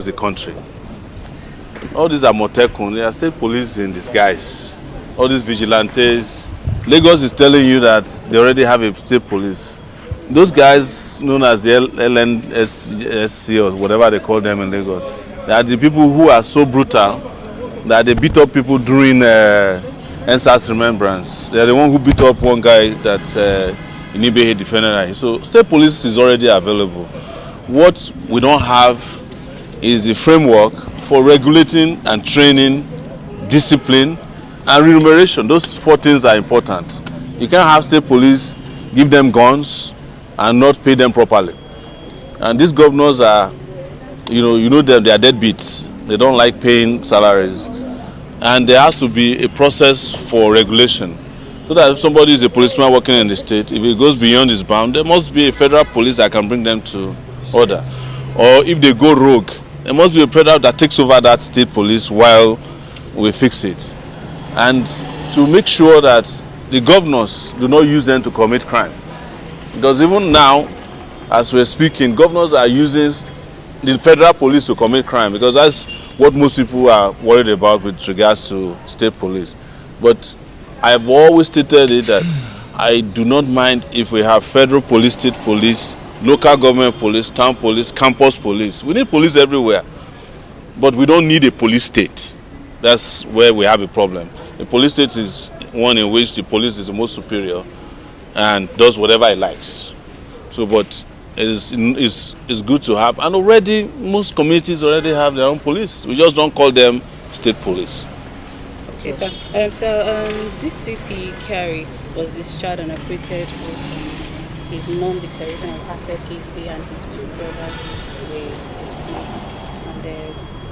the country. All these are Motekun, they are state police in disguise. All these vigilantes. Lagos is telling you that they already have a state police. Those guys known as the LNSC or whatever they call them in Lagos, they are the people who are so brutal that they beat up people during NSAS remembrance. They are the one who beat up one guy that Inibehe defended. So state police is already available. What we don't have is a framework for regulating and training, discipline, and remuneration. Those 4 things are important. You can't have state police give them guns and not pay them properly. And these governors are, you know them, they are deadbeats. They don't like paying salaries. And there has to be a process for regulation. So that if somebody is a policeman working in the state, if it goes beyond his bound, there must be a federal police that can bring them to order. Or if they go rogue, there must be a federal that takes over that state police while we fix it. And to make sure that the governors do not use them to commit crime. Because even now, as we're speaking, governors are using the federal police to commit crime, because that's what most people are worried about with regards to state police. But I've always stated it that I do not mind if we have federal police, state police, local government police, town police, campus police. We need police everywhere, but we don't need a police state. That's where we have a problem. The police state is one in which the police is the most superior and does whatever it likes. So, but it's good to have, and already most communities already have their own police. We just don't call them state police. Okay, sir. DCP Kyari was discharged and acquitted with his non-declaration of assets KCB, and his 2 brothers were dismissed. And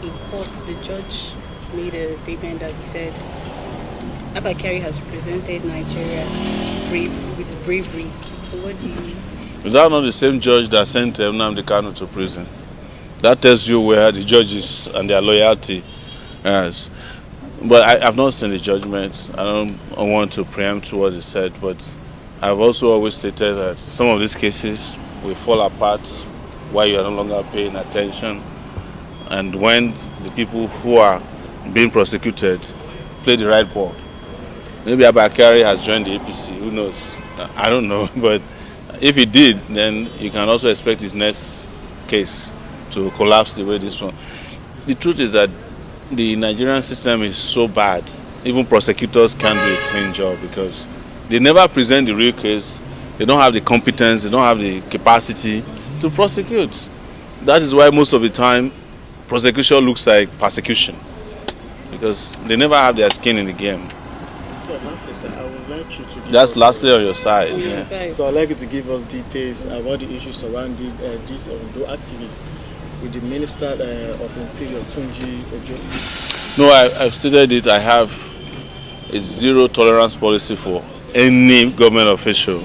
in court, the judge made a statement that he said Abba Kyari has represented Nigeria with bravery. So what do you... Is that not the same judge that sent Nnamdi Kanu to prison? That tells you where the judges and their loyalty is. But I have not seen the judgment. I don't want to preempt what he said, but I've also always stated that some of these cases will fall apart while you are no longer paying attention. And when the people who are being prosecuted play the right ball. Maybe Abba Kyari has joined the APC, who knows? I don't know, but if he did, then you can also expect his next case to collapse the way this one. The truth is that the Nigerian system is so bad, even prosecutors can't do a clean job because they never present the real case. They don't have the competence, they don't have the capacity to prosecute. That is why most of the time prosecution looks like persecution, because they never have their skin in the game. So lastly, sir, I would like you to... That's lastly on your side. On yeah. your side. So I'd like you to give us details about the issues surrounding these activists with the Minister of Interior, Tunji Ojo. No, I've stated it. I have a zero tolerance policy for any government official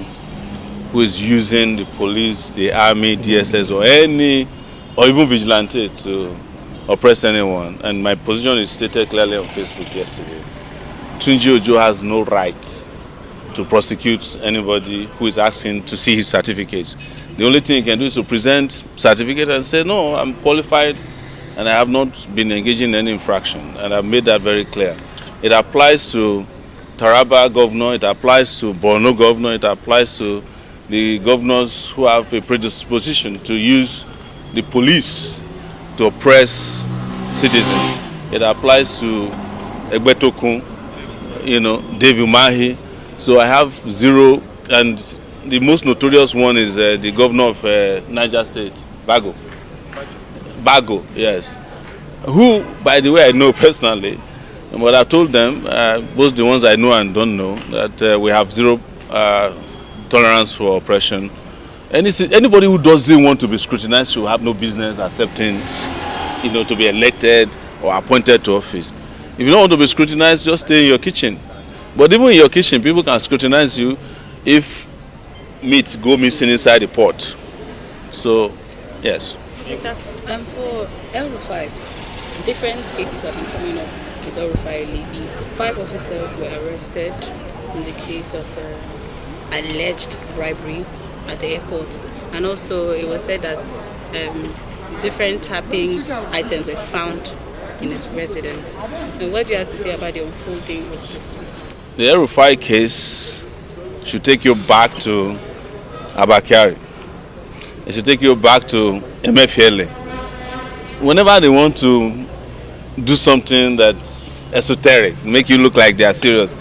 who is using the police, the army, DSS, or even vigilante to oppress anyone. And my position is stated clearly on Facebook yesterday. Tunji Ojo has no right to prosecute anybody who is asking to see his certificates. The only thing he can do is to present certificate and say, no, I'm qualified and I have not been engaging in any infraction. And I've made that very clear. It applies to Taraba governor, it applies to Borno governor, it applies to the governors who have a predisposition to use the police to oppress citizens. It applies to Egbetokun, David Mahi. So I have zero, and the most notorious one is the governor of Niger State, Bago, yes. Who, by the way, I know personally, but I told them, both the ones I know and don't know, that we have zero tolerance for oppression. Anybody who doesn't want to be scrutinized should have no business accepting, to be elected or appointed to office. If you don't want to be scrutinized, just stay in your kitchen. But even in your kitchen, people can scrutinize you if meat go missing inside the pot. So, yes. For El-Rufai, different cases have been coming up with El-Rufai lately. 5 officers were arrested in the case of alleged bribery at the airport. And also it was said that different tapping items were found in his residence. And what do you have to say about the unfolding of this case? The El-Rufai case should take you back to Abba Kyari. It should take you back to Emefiele. Whenever they want to do something that's esoteric, make you look like they are serious,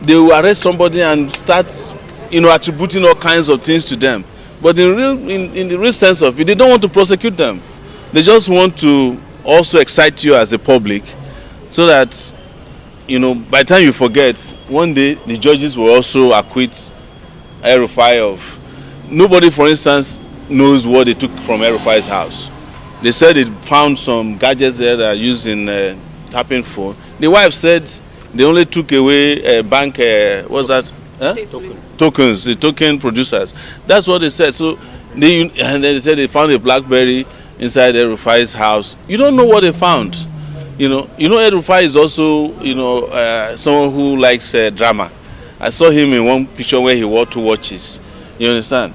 they will arrest somebody and start, attributing all kinds of things to them. But in the real sense of it, they don't want to prosecute them. They just want to also excite you as a public, so that, by the time you forget, one day the judges will also acquit El-Rufai of. Nobody, for instance, knows what they took from El-Rufai's house. They said they found some gadgets there that are used in tapping phone. The wife said they only took away bank, what's that? Tokens, the token producers. That's what they said. So and then they said they found a BlackBerry inside El-Rufai's house. You don't know what they found. El-Rufai is also, someone who likes drama. I saw him in one picture where he wore 2 watches. You understand?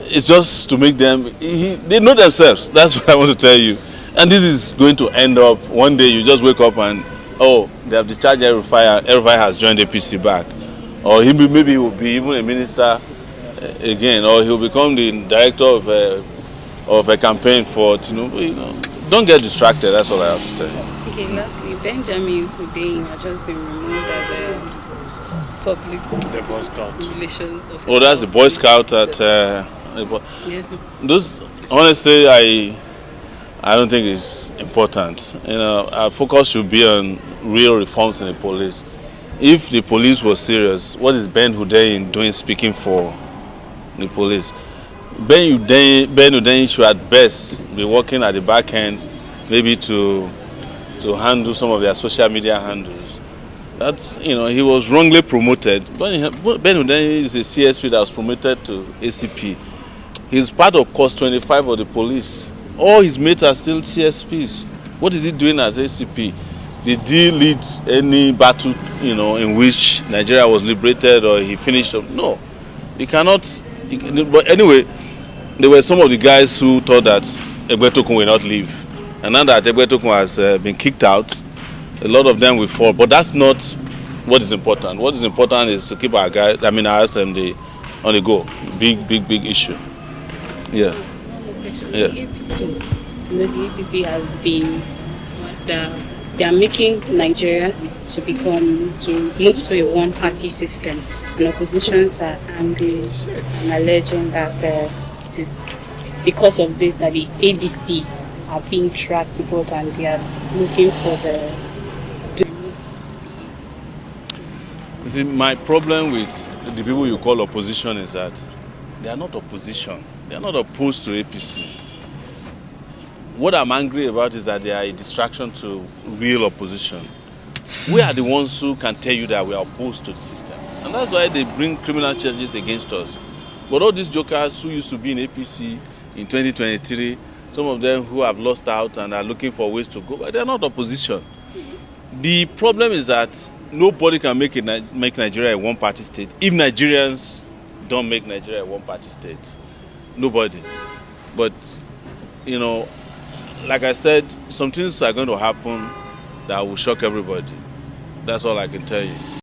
It's just to make them, they know themselves. That's what I want to tell you. And this is going to end up, one day you just wake up and, they have discharged El-Rufai, and El-Rufai has joined the APC back. Or maybe he will be even a minister again, or he will become the director of a campaign for Tinubu. Don't get distracted, that's all I have to tell you. Okay, lastly, Benjamin Hundeyin has just been removed as a public relations officer. Oh, that's the Boy Scout at... Those, honestly, I don't think it's important. Our focus should be on real reforms in the police. If the police was serious, what is Ben Hundeyin doing speaking for the police? Ben Hundeyin should at best be working at the back end, maybe to handle some of their social media handles. That's, he was wrongly promoted. Ben Hundeyin is a CSP that was promoted to ACP. He's part of Course 25 of the police. All his mates are still CSPs. What is he doing as ACP? Did he lead any battle, in which Nigeria was liberated, or he finished up? No, he cannot. But anyway, there were some of the guys who thought that Egbetokun will not leave, and now that Egbetokun has been kicked out, a lot of them will fall. But that's not what is important. What is important is to keep our guys, our SMD on the go. Big issue. Yeah. The APC, the APC has been they are making Nigeria to move to a one-party system, and oppositions are angry and alleging that it is because of this that the ADC are being dragged to court, and they are looking for the. See, my problem with the people you call opposition is that they are not opposition. They are not opposed to APC. What I'm angry about is that they are a distraction to real opposition. We are the ones who can tell you that we are opposed to the system. And that's why they bring criminal charges against us. But all these jokers who used to be in APC in 2023, some of them who have lost out and are looking for ways to go, but they're not opposition. The problem is that nobody can make Nigeria a one-party state if Nigerians don't make Nigeria a one-party state. Nobody. But, like I said, some things are going to happen that will shock everybody. That's all I can tell you.